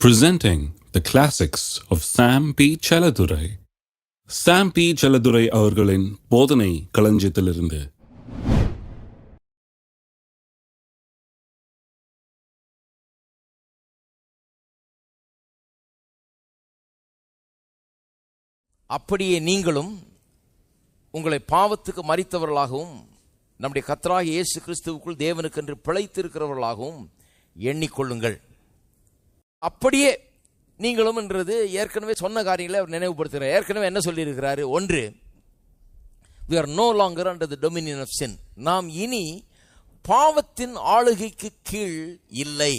Presenting the classics of Sam P. Chaladurai. Sam P. Chaladurai அவர்களின் போதனை களஞ்சியத்திலிருந்து. அப்படியே நீங்களும் உங்களை பாவத்துக்கு மரித்தவர்களாகவும் நம்முடைய கர்த்தராகிய இயேசு கிறிஸ்துவுக்குள் தேவனுக்கென்று பிழைத்திருக்கிறவர்களாகவும் எண்ணிக்கொள்ளுங்கள். அப்படியே நீங்களும் என்றது ஏற்கனவே சொன்ன காரியங்களை அவர் நினைவுபடுத்துகிறார். ஏற்கனவே என்ன சொல்லியிருக்கிறாரு? ஒன்று, we are no longer under the dominion of sin. நாம் இனி பாவத்தின் ஆளுகைக்கு கீழ் இல்லை.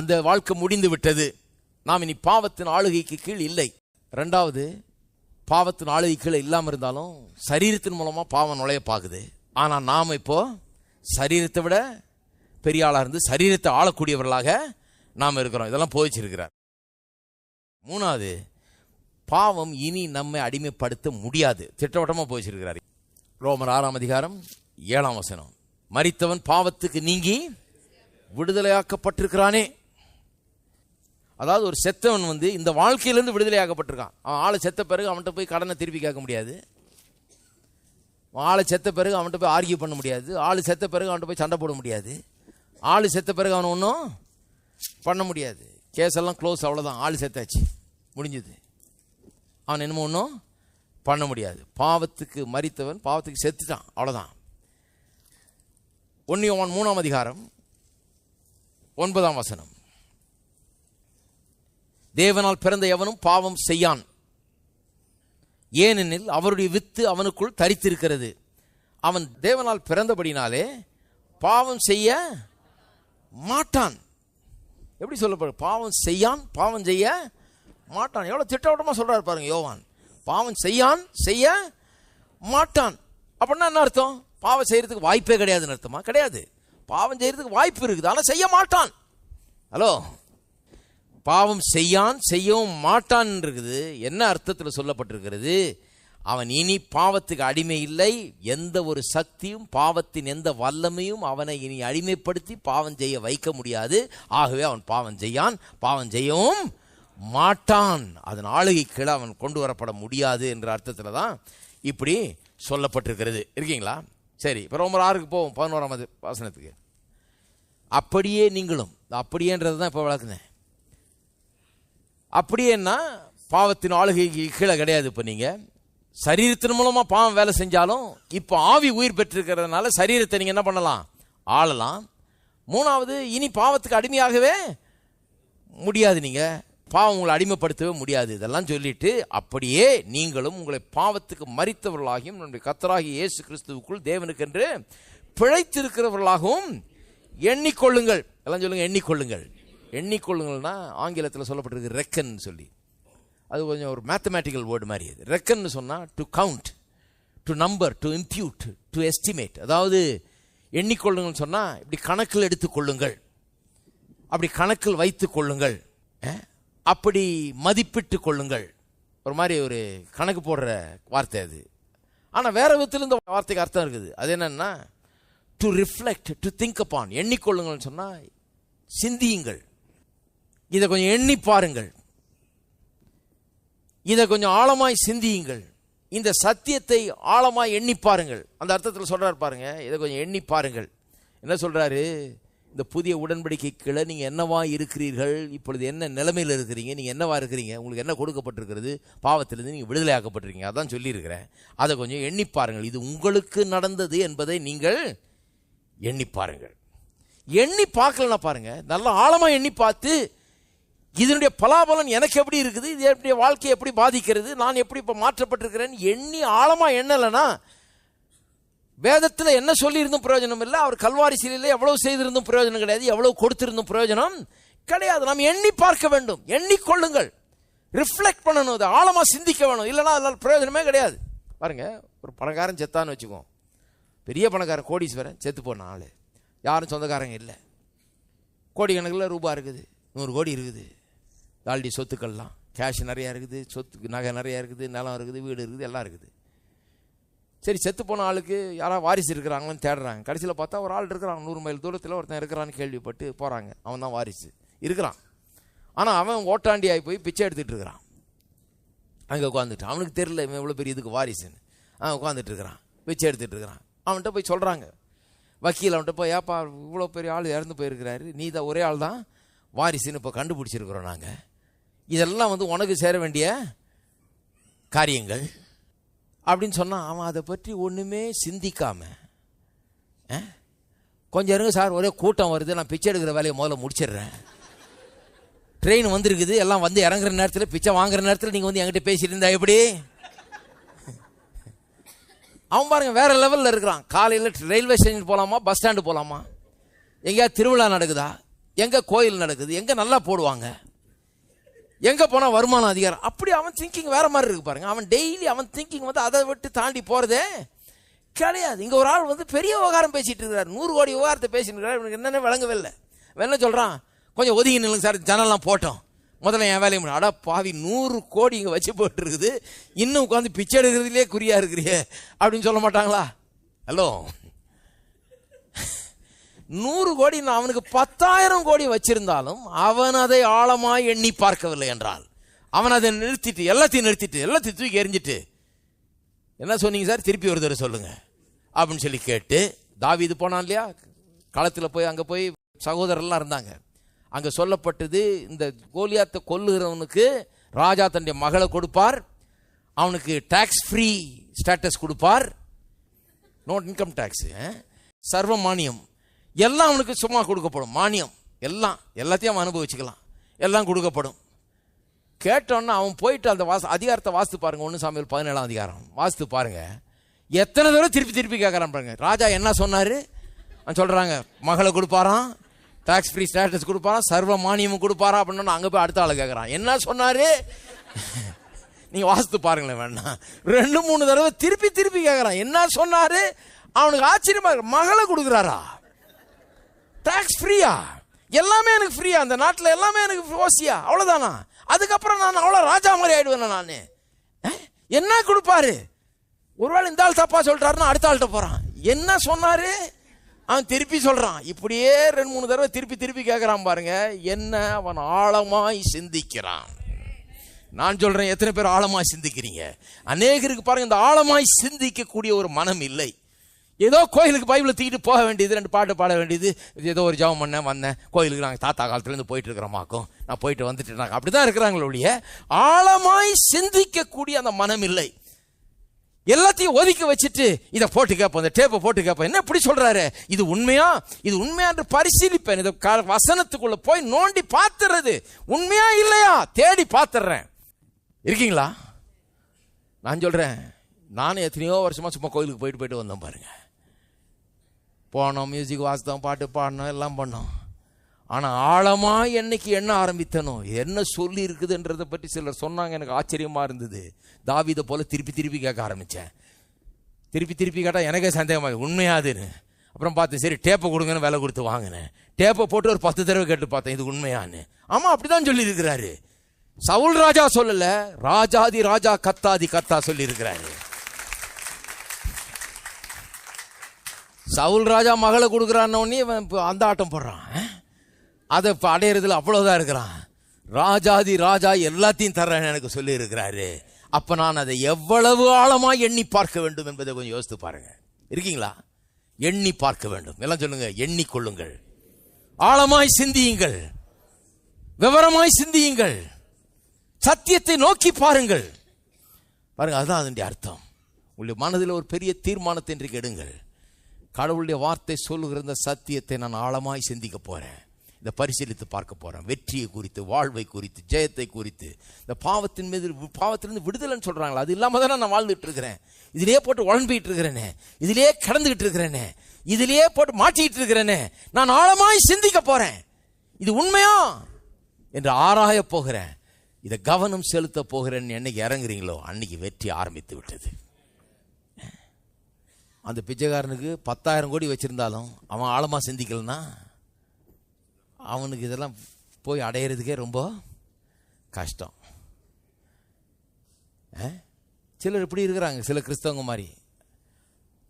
அந்த வாழ்க்கை முடிந்து விட்டது. நாம் இனி பாவத்தின் ஆளுகைக்கு கீழ் இல்லை. ரெண்டாவது, பாவத்தின் ஆளுகை கீழே இல்லாமல் இருந்தாலும் சரீரத்தின் மூலமாக பாவம் நுழைய பார்க்குது. ஆனால் நாம் இப்போ சரீரத்தை விட பெரிய ஆளாக இருந்து சரீரத்தை ஆளக்கூடியவர்களாக நாம் இருக்கிறோம். இதெல்லாம் போதிச்சிருக்கிறார். மூணாவது, பாவம் இனி நம்மை அடிமைப்படுத்த முடியாது. திட்டவட்டமாக போதிச்சிருக்கிறார். ரோமர் 6 அதிகாரம் 7 மரித்தவன் பாவத்துக்கு நீங்கி விடுதலையாக்கப்பட்டிருக்கிறானே. அதாவது ஒரு செத்தவன் இந்த வாழ்க்கையிலேருந்து விடுதலையாக்கப்பட்டிருக்கான். அவன் ஆளை செத்த பிறகு அவன்கிட்ட போய் கடனை திருப்பி கேட்க முடியாது. ஆளை செத்த பிறகு அவன்கிட்ட போய் ஆர்கியூ பண்ண முடியாது. ஆள் செத்த பிறகு அவன்கிட்ட போய் சண்டை போட முடியாது. ஆள் செத்த பிறகு அவனை ஒன்றும் பண்ண முடியாது. கேஸெல்லாம் க்ளோஸ், அவ்வளோதான். ஆள் செத்தாச்சு, முடிஞ்சுது. அவன் என்னமோ ஒன்றும் பண்ண முடியாது. பாவத்துக்கு மரித்தவன் பாவத்துக்கு செத்துட்டான், அவ்வளோதான். 1 யோவான் 3 அதிகாரம் 9 தேவனால் பிறந்த எவனும் பாவம் செய்யான், ஏனெனில் அவருடைய வித்து அவனுக்குள் தரித்திருக்கிறது. அவன் தேவனால் பிறந்தபடினாலே பாவம் செய்ய மாட்டான். எப்படி சொல்லப்படும்? பாவம் செய்யான், பாவம் செய்ய மாட்டான். எவ்வளோ திட்டவட்டமாக சொல்கிறார் பாருங்க யோவான். பாவம் செய்ய மாட்டான் அப்படின்னா என்ன அர்த்தம்? பாவம் செய்யறதுக்கு வாய்ப்பே கிடையாதுன்னு அர்த்தமா? கிடையாது. பாவம் செய்யறதுக்கு வாய்ப்பு இருக்குது, ஆனால் செய்ய மாட்டான். ஹலோ, பாவம் செய்யவும் மாட்டான் இருக்குது. என்ன அர்த்தத்தில் சொல்லப்பட்டிருக்கிறது? அவன் இனி பாவத்துக்கு அடிமை இல்லை. எந்த ஒரு சக்தியும் பாவத்தின் எந்த வல்லமையும் அவனை இனி அடிமைப்படுத்தி பாவம் செய்ய வைக்க முடியாது. ஆகவே அவன் பாவம் செய்யவும் மாட்டான். அதன் ஆளுகை கீழே அவன் கொண்டு வரப்பட முடியாது என்ற அர்த்தத்தில் தான் இப்படி சொல்லப்பட்டிருக்கிறது. இருக்கீங்களா? சரி, இப்போ ரோமர் 6 போவோம். 11 அப்படியே நீங்களும், அப்படியேன்றது தான் இப்போ விளக்குனேன். அப்படியேன்னா பாவத்தின் ஆளுகைக்கு கீழே கிடையாது. இப்போ நீங்கள் சரீரத்தின் மூலமாக பாவம் வேலை செஞ்சாலும் இப்போ ஆவி உயிர் பெற்றிருக்கிறதுனால சரீரத்தை நீங்கள் என்ன பண்ணலாம்? ஆளலாம். மூணாவது, இனி பாவத்துக்கு அடிமையாகவே முடியாது. நீங்கள் பாவம் உங்களை அடிமைப்படுத்தவே முடியாது. இதெல்லாம் சொல்லிட்டு, அப்படியே நீங்களும் உங்களை பாவத்துக்கு மரித்தவர்களாகியும் நம்முடைய கர்த்தராகிய இயேசு கிறிஸ்துவுக்குள் தேவனுக்கென்று பிழைத்திருக்கிறவர்களாகவும் எண்ணிக்கொள்ளுங்கள். எல்லாம் சொல்லுங்க, எண்ணிக்கொள்ளுங்கள். எண்ணிக்கொள்ளுங்கள்னா ஆங்கிலத்தில் சொல்லப்பட்டிருக்கு ரெக்கன் சொல்லி. அது கொஞ்சம் ஒரு மேத்தமேட்டிக்கல் வேர்டு மாதிரி. அது ரெக்கன்னு சொன்னால் to count, to number, to impute, to estimate. அதாவது எண்ணிக்கொள்ளுங்கள்னு சொன்னால் இப்படி கணக்கில் எடுத்துக்கொள்ளுங்கள், அப்படி கணக்கில் வைத்து கொள்ளுங்கள், அப்படி மதிப்பிட்டு கொள்ளுங்கள். ஒரு மாதிரி ஒரு கணக்கு போடுற வார்த்தை அது. ஆனால் வேற விதத்தில் இந்த வார்த்தைக்கு அர்த்தம் இருக்குது. அது என்னன்னா to reflect, to think upon. எண்ணிக்கொள்ளுங்கள்னு சொன்னால் சிந்தியுங்கள், இதை கொஞ்சம் எண்ணி பாருங்கள், இதை கொஞ்சம் ஆழமாய் சிந்தியுங்கள், இந்த சத்தியத்தை ஆழமாய் எண்ணி பாருங்கள். அந்த அர்த்தத்தில் சொல்றாரு பாருங்க, இதை கொஞ்சம் எண்ணி பாருங்கள். என்ன சொல்றாரு? இந்த புதிய உடன்படிக்கைக்குள்ள நீங்கள் என்னவா இருக்கிறீர்கள், இப்பொழுது என்ன நிலைமையில் இருக்கிறீங்க, நீங்கள் என்னவா இருக்கிறீங்க, உங்களுக்கு என்ன கொடுக்கப்பட்டிருக்கிறது, பாவத்திலிருந்து நீங்கள் விடுதலையாக்கப்பட்டிருக்கீங்க, அதான் சொல்லியிருக்கிறேன். அதை கொஞ்சம் எண்ணி பாருங்கள். இது உங்களுக்கு நடந்தது என்பதை நீங்கள் எண்ணி பாருங்கள். எண்ணி பார்க்கலன்னா பாருங்க, நல்லா ஆழமாக எண்ணி பார்த்து இதனுடைய பலாபலன் எனக்கு எப்படி இருக்குது, இது என்னுடைய வாழ்க்கையை எப்படி பாதிக்கிறது, நான் எப்படி இப்போ மாற்றப்பட்டிருக்கிறேன் எண்ணி ஆழமாக எண்ணலைன்னா வேதத்தில் என்ன சொல்லியிருந்தும் பிரயோஜனம் இல்லை. அவர் கல்வாரி சிலையில் எவ்வளவு செய்திருந்தும் பிரயோஜனம் கிடையாது, எவ்வளவு கொடுத்திருந்தும் பிரயோஜனம் கிடையாது. நாம் எண்ணி பார்க்க வேண்டும். எண்ணிக்கொள்ளுங்கள், ரிஃப்ளெக்ட் பண்ணணும், அதை ஆழமாக சிந்திக்க வேணும். இல்லைனா அதனால் பிரயோஜனமே கிடையாது. பாருங்க, ஒரு பணக்காரன் செத்தான்னு வச்சுக்கோம், பெரிய பணக்காரன் கோடீஸ்வரன் செத்து போன ஆள், யாரும் சொந்தக்காரங்க இல்லை, கோடிக்கணக்கில் ரூபா இருக்குது, 100 கோடி இருக்குது, ஆல்ரெடி சொத்துக்கள்லாம் கேஷ் நிறையா இருக்குது, சொத்து நகை நிறையா இருக்குது, நிலம் இருக்குது, வீடு இருக்குது, எல்லாம் இருக்குது. சரி, செத்து போன ஆளுக்கு யாராவது வாரிசு இருக்கிறாங்கன்னு தேடுறாங்க. கடைசியில் பார்த்தா ஒரு ஆள் இருக்கிறான், 100 மைல் தூரத்தில் ஒருத்தன் இருக்கிறான்னு கேள்விப்பட்டு போகிறாங்க. அவன் தான் வாரிசு இருக்கிறான். ஆனால் அவன் ஓட்டாண்டியாகி போய் பிச்சை எடுத்துகிட்டு இருக்கிறான். அங்கே உட்காந்துட்டு அவனுக்கு தெரியல இவன் எவ்வளோ பெரிய இதுக்கு வாரிசுன்னு. அவன் உட்காந்துட்டு இருக்கிறான், பிச்சை எடுத்துகிட்டு இருக்கிறான். அவன்கிட்ட போய் சொல்கிறாங்க, வக்கீல் அவன்கிட்ட போய், ஏப்பா இவ்வளோ பெரிய ஆள் இறந்து போயிருக்கிறாரு, நீ தான் ஒரே ஆள் தான் வாரிசுன்னு இப்போ கண்டுபிடிச்சிருக்கிறோம் நாங்கள், இதெல்லாம் உனக்கு சேர வேண்டிய காரியங்கள் அப்படின்னு சொன்னான். அவன் அதை பற்றி ஒன்றுமே சிந்திக்காம, கொஞ்சம் இருங்க சார், ஒரே கூட்டம் வருது, நான் பிச்சை எடுக்கிற வேலையை முதல்ல முடிச்சிடுறேன், ட்ரெயின் வந்துருக்குது, எல்லாம் இறங்குற நேரத்தில் பிச்சை வாங்குற நேரத்தில் நீங்கள் என்கிட்ட பேசிட்டு இருந்தா எப்படி? அவன் பாருங்க வேற லெவலில் இருக்கிறான். காலையில் ரயில்வே ஸ்டேஷன் போகலாமா, பஸ் ஸ்டாண்டு போகலாமா, எங்கேயாவது திருவிழா நடக்குதா, எங்கே கோயில் நடக்குது, எங்கே நல்லா போடுவாங்க, எங்கே போனால் வருமானம் அதிகாரம், அப்படி அவன் திங்கிங் வேற மாதிரி இருக்கு பாருங்க. அவன் டெய்லி அவன் திங்கிங் அதை விட்டு தாண்டி போகிறதே கிடையாது. இங்கே ஒரு ஆள் பெரிய விவகாரம் பேசிட்டு இருக்கிறார், 100 கோடி விவகாரத்தை பேசிட்டு இருக்கிறார். இவனுக்கு என்னென்ன விளங்கவே இல்லை. என்ன சொல்கிறான், கொஞ்சம் ஒதுங்கி நில்லுங்க சார், ஜனலாம் போட்டோம், முதல்ல என் வேலையை முடியும். அடா பாவி, 100 கோடி இங்கே வச்சு போட்டு இருக்குது, இன்னும் உட்காந்து பிச்சை எடுக்கிறதுலே குறியா இருக்கிறியே அப்படின்னு சொல்ல மாட்டாங்களா? ஹலோ, 100 கோடி அவனுக்கு 10,000 கோடி வச்சிருந்தாலும் அவன் அதை ஆழமாய் எண்ணி பார்க்கவில்லை என்றால், அவன் அதை நிறுத்திட்டு எல்லாத்தையும் தூக்கி எறிஞ்சிட்டு, என்ன சொன்னீங்க சார், திருப்பி ஒரு தடவை சொல்லுங்க அப்படின்னு சொல்லி கேட்டு, தாவீது போனான் இல்லையா களத்தில் போய், அங்கே போய் சகோதரர்லாம் இருந்தாங்க. அங்கே சொல்லப்பட்டது, இந்த கோலியாத்தை கொல்லுகிறவனுக்கு ராஜா தன்னுடைய மகளை கொடுப்பார், அவனுக்கு டாக்ஸ் ஃப்ரீ ஸ்டேட்டஸ் கொடுப்பார், நோ இன்கம் டாக்ஸ், சர்வ மானியம் எல்லாம் அவனுக்கு சும்மா கொடுக்கப்படும், மானியம் எல்லாத்தையும் அவன் அனுபவிச்சுக்கலாம், எல்லாம் கொடுக்கப்படும். கேட்டோன்னா அவன் போயிட்டு அந்த அதிகாரத்தை வாசித்து பாருங்க, 1 சாமுவேல் 17ஆம் அதிகாரம் வாசித்து பாருங்க, எத்தனை தடவை திருப்பி கேட்கறான் பாருங்க. ராஜா என்ன சொன்னாரு சொல்றாங்க, மகளை கொடுப்பாராம், டாக்ஸ் ஃப்ரீ ஸ்டேட்டஸ் கொடுப்பாராம், சர்வ மானியமும் கொடுப்பாரா அப்படின்னு அங்கே போய் அடுத்த ஆளை கேட்குறான், என்ன சொன்னாரு நீங்க வாசித்து பாருங்களேன் வேணா. 2-3 தடவை திருப்பி கேட்கறான், என்ன சொன்னாரு. அவனுக்கு ஆச்சரியமா இருக்கு, மகளை கொடுக்குறாரா, டாக்ஸ் ஃப்ரீயா, எல்லாமே எனக்கு ஃப்ரீயா, அந்த நாட்டில் எல்லாமே எனக்கு ஓசியா, அவ்வளோதானா, அதுக்கப்புறம் நான் அவ்வளோ ராஜா மாதிரி ஆயிடுவேன் நான், என்ன கொடுப்பாரு. ஒருவேளை இந்த ஆள் தப்பா சொல்றாருன்னா அடுத்த ஆள்கிட்ட போறான், என்ன சொன்னாரு அவன் திருப்பி சொல்றான். இப்படியே 2-3 தடவை திருப்பி கேட்கறான் பாருங்க. என்ன, அவன் ஆழமாய் சிந்திக்கிறான். நான் சொல்றேன், எத்தனை பேர் ஆழமாய் சிந்திக்கிறீங்க? அநேகருக்கு பாருங்க இந்த ஆழமாய் சிந்திக்கக்கூடிய ஒரு மனம் இல்லை. ஏதோ கோயிலுக்கு பைபிளை தூக்கிட்டு போக வேண்டியது, 2 பாட்டு பாட வேண்டியது, ஏதோ ஒரு ஜெபம் பண்ண வந்தேன், கோயிலுக்கு நாங்கள் தாத்தா காலத்துலேருந்து போயிட்டு இருக்கிறோமாக்கும், நான் போயிட்டு வந்துட்டு அப்படிதான் இருக்கிறாங்களே ஒழிய ஆழமாய் சிந்திக்கக்கூடிய அந்த மனம் இல்லை. எல்லாத்தையும் ஒதுக்கி வச்சுட்டு இதை போட்டு கேட்போம், இந்த டேப்பை போட்டு கேட்போம், என்ன இப்படி சொல்றாரு, இது உண்மையா என்று பரிசீலிப்பேன், இந்த வசனத்துக்குள்ள போய் நோண்டி பார்த்துறது, உண்மையா இல்லையா தேடி பார்த்துறேன். இருக்கீங்களா? நான் சொல்றேன், நானும் எத்தனையோ வருஷமா சும்மா கோயிலுக்கு போயிட்டு வந்தோம் பாருங்க, போனோம், மியூசிக் வாசித்தோம், பாட்டு பாடினோம், எல்லாம் பண்ணோம். ஆனால் ஆழமா என்னைக்கு என்ன ஆரம்பித்தனோ, என்ன சொல்லி இருக்குதுன்றதை பற்றி சிலர் சொன்னாங்க, எனக்கு ஆச்சரியமா இருந்தது. தாவீதை போல திருப்பி கேட்க ஆரம்பித்தேன். திருப்பி கேட்டால் எனக்கே சந்தேகமாக உண்மையாதுன்னு. அப்புறம் பார்த்தேன், சரி டேப்பை கொடுங்கன்னு விலை கொடுத்து வாங்கினேன். டேப்பை போட்டு ஒரு 10 தடவை கேட்டு பார்த்தேன், இது உண்மையான்னு. ஆமாம், அப்படிதான் சொல்லி இருக்கிறாரு. சவுல் ராஜா சொல்லல, ராஜாதி ராஜா கத்தாதி கத்தா சொல்லி இருக்கிறாரு. சவுல் ராஜா மகளை கொடுக்குறான்னு அந்த ஆட்டம் போடுறான், அதை அடையிறதுல அவ்வளவுதான் இருக்கிறான். ராஜாதி ராஜா எல்லாத்தையும் தர்றேன்னு எனக்கு சொல்லி இருக்கிறாரு. அப்ப நான் அதை எவ்வளவு ஆழமா எண்ணி பார்க்க வேண்டும் என்பதை கொஞ்சம் யோசித்து பாருங்க. இருக்கீங்களா? எண்ணி பார்க்க வேண்டும். எல்லாம் சொல்லுங்க, எண்ணிக்கொள்ளுங்கள், ஆழமாய் சிந்தியுங்கள், விவரமாய் சிந்தியுங்கள், சத்தியத்தை நோக்கி பாருங்கள். பாருங்க, அதுதான் அதனுடைய அர்த்தம். உங்களுடைய மனதில் ஒரு பெரிய தீர்மானத்தை இன்றைக்கு எடுங்கள். கடவுளுடைய வார்த்தை சொல்லுகிற இந்த சத்தியத்தை நான் ஆழமாய் சிந்திக்க போறேன், இதை பரிசீலித்து பார்க்க போறேன். வெற்றியை குறித்து, வாழ்வை குறித்து, ஜெயத்தை குறித்து, இந்த பாவத்திலிருந்து விடுதலைன்னு சொல்றாங்களா, அது இல்லாம தானே நான் வாழ்ந்துட்டு இருக்கிறேன், இதிலேயே போட்டு உழம்பிட்டு இருக்கிறேனே, இதிலேயே கடந்துகிட்டு இருக்கிறேனே, இதிலேயே போட்டு மாட்டிக்கிட்டு இருக்கிறேனே, நான் ஆழமாய் சிந்திக்க போறேன், இது உண்மையா என்று ஆராய போகிறேன், இதை கவனம் செலுத்த போகிறேன்னு என்னைக்கு இறங்குறீங்களோ அன்னைக்கு வெற்றி ஆரம்பித்து விட்டது. அந்த பிச்சைக்காரனுக்கு 10,000 கோடி வச்சிருந்தாலும் அவன் ஆழமா சிந்திக்கலன்னா அவனுக்கு இதெல்லாம் போய் அடையிறதுக்கே ரொம்ப கஷ்டம். சிலர் இப்படி இருக்கிறாங்க, சில கிறிஸ்தவங்க மாதிரி.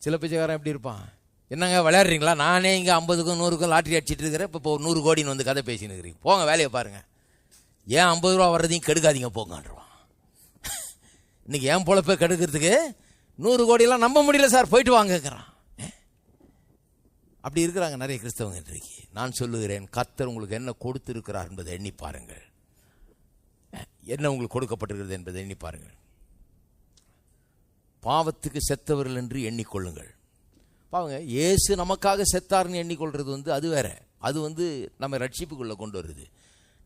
சில பிச்சைக்காரன் எப்படி இருப்பான், என்னங்க விளையாடுறீங்களா, நானே இங்கே 50க்கும் 100க்கும் லாட்ரி அடிச்சிட்டு இருக்கிறேன், இப்போ 100 கோடின்னு வந்து கதை பேசின்னு இருக்கிறீங்க, போங்க வேலையை பாருங்க. ஏன் 50 ரூபா வர்றதையும் கெடுக்காதீங்க போங்கன்றான். இன்னைக்கு ஏன் பொழப்ப கெடுக்கிறதுக்கு 100 கோடியெல்லாம் நம்ப முடியல சார், போயிட்டு வாங்கக்கிறான். அப்படி இருக்கிறாங்க நிறைய கிறிஸ்தவங்க இன்றைக்கு. நான் சொல்லுகிறேன், கர்த்தர் உங்களுக்கு என்ன கொடுத்திருக்கிறார் என்பதை எண்ணி பாருங்கள். என்ன உங்களுக்கு கொடுக்கப்பட்டிருக்கிறது என்பதை எண்ணி பாருங்கள். பாவத்துக்கு செத்தவர்கள் என்று எண்ணிக்கொள்ளுங்கள். பாவங்க, இயேசு நமக்காக செத்தார்னு எண்ணிக்கொள்றது அது வேற. அது நம்ம ரட்சிப்புக்குள்ள கொண்டு வருது.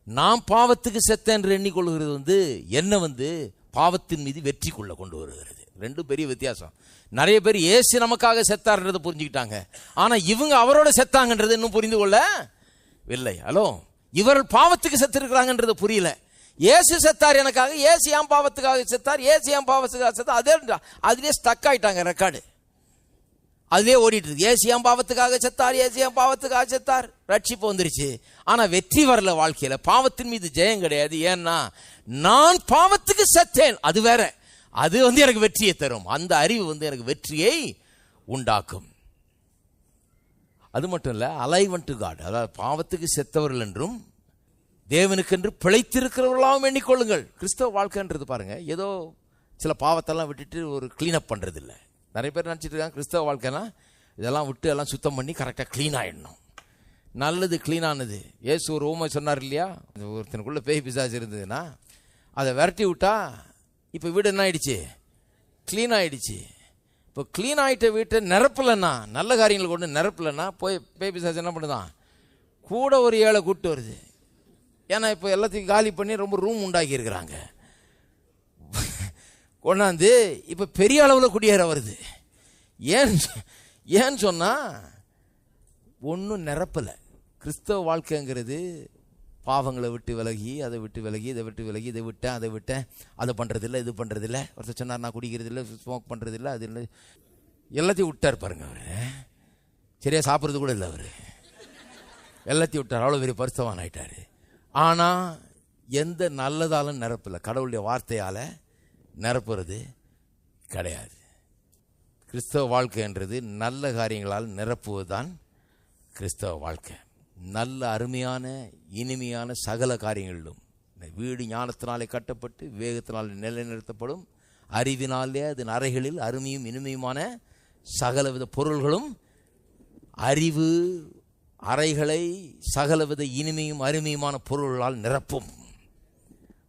நாம் பாவத்துக்கு செத்த என்று எண்ணிக்கொள்கிறது என்ன பாவத்தின் மீது வெற்றிக்குள்ள கொண்டு வருகிறது. ரெண்டும் பெரிய வித்தியாசம். நிறைய பேர் இயேசு நமக்காக செத்தார்ன்றதை புரிஞ்சுக்கிட்டாங்க, ஆனா இவங்க அவரோட செத்தாங்கன்றது இன்னும் புரிந்து கொள்ளவில்லை. ஹலோ, இவர்கள் பாவத்துக்கு செத்திருக்கிறாங்கன்றது புரியல. இயேசு செத்தார் எனக்காக, இயேசு ஏன் பாவத்துக்காக செத்தார், இயேசு ஏன் பாவத்துக்காக செத்தார், அதுலேயே ஸ்டக் ஆயிட்டாங்க. ரெக்கார்டு அதுலேயே ஓடிட்டு இருக்கு. இயேசு ஏன் பாவத்துக்காக செத்தார், இயேசு ஏன் பாவத்துக்காக செத்தார், ரட்சிப்பு வந்துருச்சு. ஆனா வெற்றி வரல வாழ்க்கையில. பாவத்தின் மீது ஜெயம் கிடையாது. ஏன்னா நான் பாவத்துக்கு செத்தேன், அது வேற. அது எனக்கு வெற்றியை தரும். அந்த அறிவு எனக்கு வெற்றியை உண்டாக்கும். அது மட்டும் இல்ல, அலைவன் டு காட், அதாவது பாவத்துக்கு செத்தவர்கள் என்றும் தேவனுக்கென்று பிழைத்திருக்கிறவர்களாகவும் எண்ணிக்கொள்ளுங்கள். கிறிஸ்தவ வாழ்க்கைன்றது பாருங்க, ஏதோ சில பாவத்தெல்லாம் விட்டுட்டு ஒரு கிளீனப் பண்றது இல்லை. நிறைய பேர் நினச்சிட்டு இருக்காங்க கிறிஸ்தவ வாழ்க்கைனா இதெல்லாம் விட்டு எல்லாம் சுத்தம் பண்ணி கரெக்டாக க்ளீன் ஆகிடணும். நல்லது க்ளீனானது. ஏசு ஒரு ஊமை சொன்னார் இல்லையா, ஒருத்தனுக்குள்ளே பேய் பிசாசு இருந்ததுன்னா அதை விரட்டி விட்டா இப்போ வீடு என்ன ஆயிடுச்சு, க்ளீன் ஆகிடுச்சு. இப்போ க்ளீன் ஆகிட்ட வீட்டை நிரப்பலைன்னா, நல்ல காரியங்களை கொண்டு நிரப்பலைன்னா பேய் பிசாசு என்ன பண்ணுதான், கூட ஒரு 7 கூட்டு வருது. ஏன்னா இப்போ எல்லாத்தையும் காலி பண்ணி ரொம்ப ரூம் உண்டாக்கி இருக்கிறாங்க. கொண்டாந்து இப்போ பெரிய அளவில் குடியேற வருது. ஏன்னு சொன்னால் ஒன்றும் நிரப்பலை. கிறிஸ்தவ வாழ்க்கைங்கிறது பாவங்களை விட்டு விலகி, அதை விட்டு விலகி, இதை விட்டு விலகி, இதை விட்டேன், அதை விட்டேன், அதை பண்ணுறதில்லை, இது பண்ணுறதில்லை. ஒருத்தர் சொன்னார் நான் குடிக்கிறதில்லை, ஸ்மோக் பண்ணுறதில்லை, அது இல்லை, எல்லாத்தையும் விட்டார் பாருங்க. அவர் சரியாக சாப்பிட்றது கூட இல்லை. அவர் எல்லாத்தையும் விட்டார். அவ்வளோ பெரிய பரிசுத்தவான் ஆயிட்டார். ஆனால் எந்த நல்லதாலும் நிரப்பலை. கடவுளுடைய வார்த்தையால் நிரப்புறது கிடையாது. கிறிஸ்தவ வாழ்க்கைன்றது நல்ல காரியங்களால் நிரப்புவது தான் கிறிஸ்தவ வாழ்க்கை. நல்ல அருமையான இனிமையான சகல காரியங்களிலும் வீடு ஞானத்தினாலே கட்டப்பட்டு வேகத்தினாலே நிலைநிறுத்தப்படும். அறிவினாலே அதன் அறைகளில் அருமையும் இனிமையுமான சகலவித பொருள்களும், அறிவு அறைகளை சகலவித இனிமையும் அருமையுமான பொருள்களால் நிரப்பும்.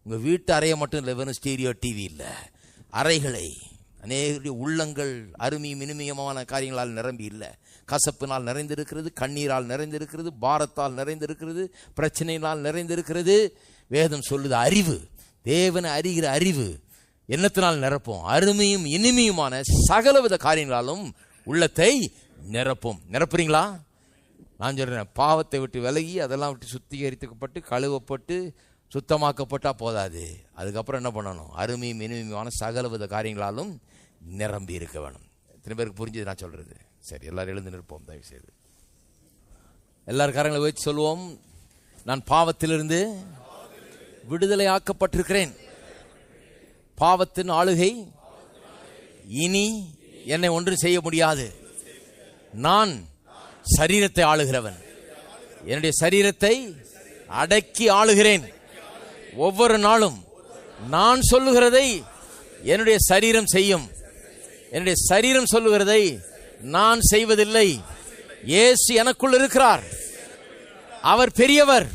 உங்கள் வீட்டு அறையை மட்டும் இல்லை, வெறும் ஸ்டீரியோ டிவி இல்லை, அறைகளை அநேக உள்ளங்கள் அருமையும் இனிமையுமான காரியங்களால் நிரம்பி இல்லை. கசப்பினால் நிறைந்திருக்கிறது, கண்ணீரால் நிறைந்திருக்கிறது, பாரத்தால் நிறைந்திருக்கிறது, பிரச்சனையினால் நிறைந்திருக்கிறது. வேதம் சொல்லுது அறிவு, தேவனை அறிகிற அறிவு என்னத்தினால் நிரப்பும், அருமையும் இனிமையுமான சகலவித காரியங்களாலும் உள்ளத்தை நிரப்பும். நிரப்புறீங்களா? நான் சொல்றேன், பாவத்தை விட்டு விலகி அதெல்லாம் விட்டு சுத்திகரிக்கப்பட்டு கழுவப்பட்டு சுத்தமாக்கப்பட்டா போதாது. அதுக்கப்புறம் என்ன பண்ணணும், அருமையும் இனிமையுமான சகலவித காரியங்களாலும் நிரம்பி இருக்க வேணும். எத்தனை பேருக்கு புரிஞ்சது நான் சொல்றது? சரி, எல்லாரும் எழுந்து நிற்போம் தயவு செய்து. எல்லாரும் கரங்களை வச்சு சொல்லுவோம், நான் பாவத்திலிருந்து விடுதலை ஆக்கப்பட்டிருக்கிறேன். பாவத்தின் ஆளுகை இனி என்னை ஒன்றும் செய்ய முடியாது. நான் சரீரத்தை ஆளுகிறவன். என்னுடைய சரீரத்தை அடக்கி ஆளுகிறேன். ஒவ்வொரு நாளும் நான் சொல்லுகிறதை என்னுடைய சரீரம் செய்யும். என்னுடைய சரீரம் சொல்லுகிறதை நான் செய்வதில்லை. இயேசு எனக்குள் இருக்கிறார், அவர் பெரியவர்.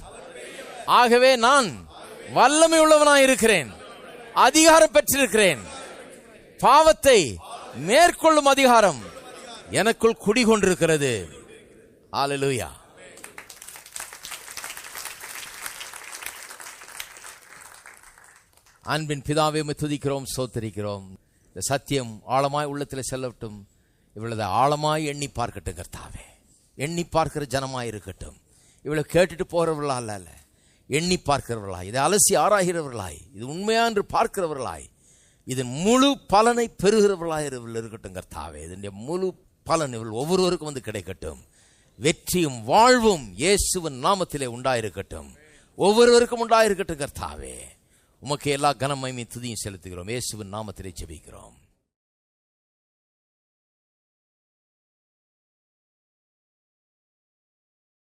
ஆகவே நான் வல்லமை உள்ளவனாய் இருக்கிறேன், அதிகாரம் பெற்றிருக்கிறேன். பாவத்தை மேற்கொள்ளும் அதிகாரம் எனக்குள் குடிகொண்டிருக்கிறது. ஹல்லேலூயா. அன்பின் பிதாவே, உம்மை துதிக்கிறோம், ஸ்தோத்திரிக்கிறோம். இந்த சத்தியம் ஆழமாய் உள்ளத்தில் செல்லட்டும். இவ்வளவு ஆழமாய் எண்ணி பார்க்கட்டும் கர்த்தாவே. எண்ணி பார்க்கிற ஜனமாய் இருக்கட்டும். இவ்வளவு கேட்டுட்டு போறவர்களா அல்ல, எண்ணி பார்க்கிறவர்களாய், இதை அலசி ஆராய்கிறவர்களாய், இது உண்மையா என்று பார்க்கிறவர்களாய், இதன் முழு பலனை பெறுகிறவர்களாய் இருக்கட்டும் கர்த்தாவே. இதனுடைய முழு பலன் இவர்கள் ஒவ்வொருவருக்கும் வந்து கிடைக்கட்டும். வெற்றியும் வாழ்வும் இயேசுவின் நாமத்திலே உண்டாயிருக்கட்டும். ஒவ்வொருவருக்கும் உண்டாயிருக்கட்டும் கர்த்தாவே. உமக்கு எல்லா கனமையும் துதியும் செலுத்துகிறோம். இயேசுவின் நாமத்திலே ஜெபிக்கிறோம்.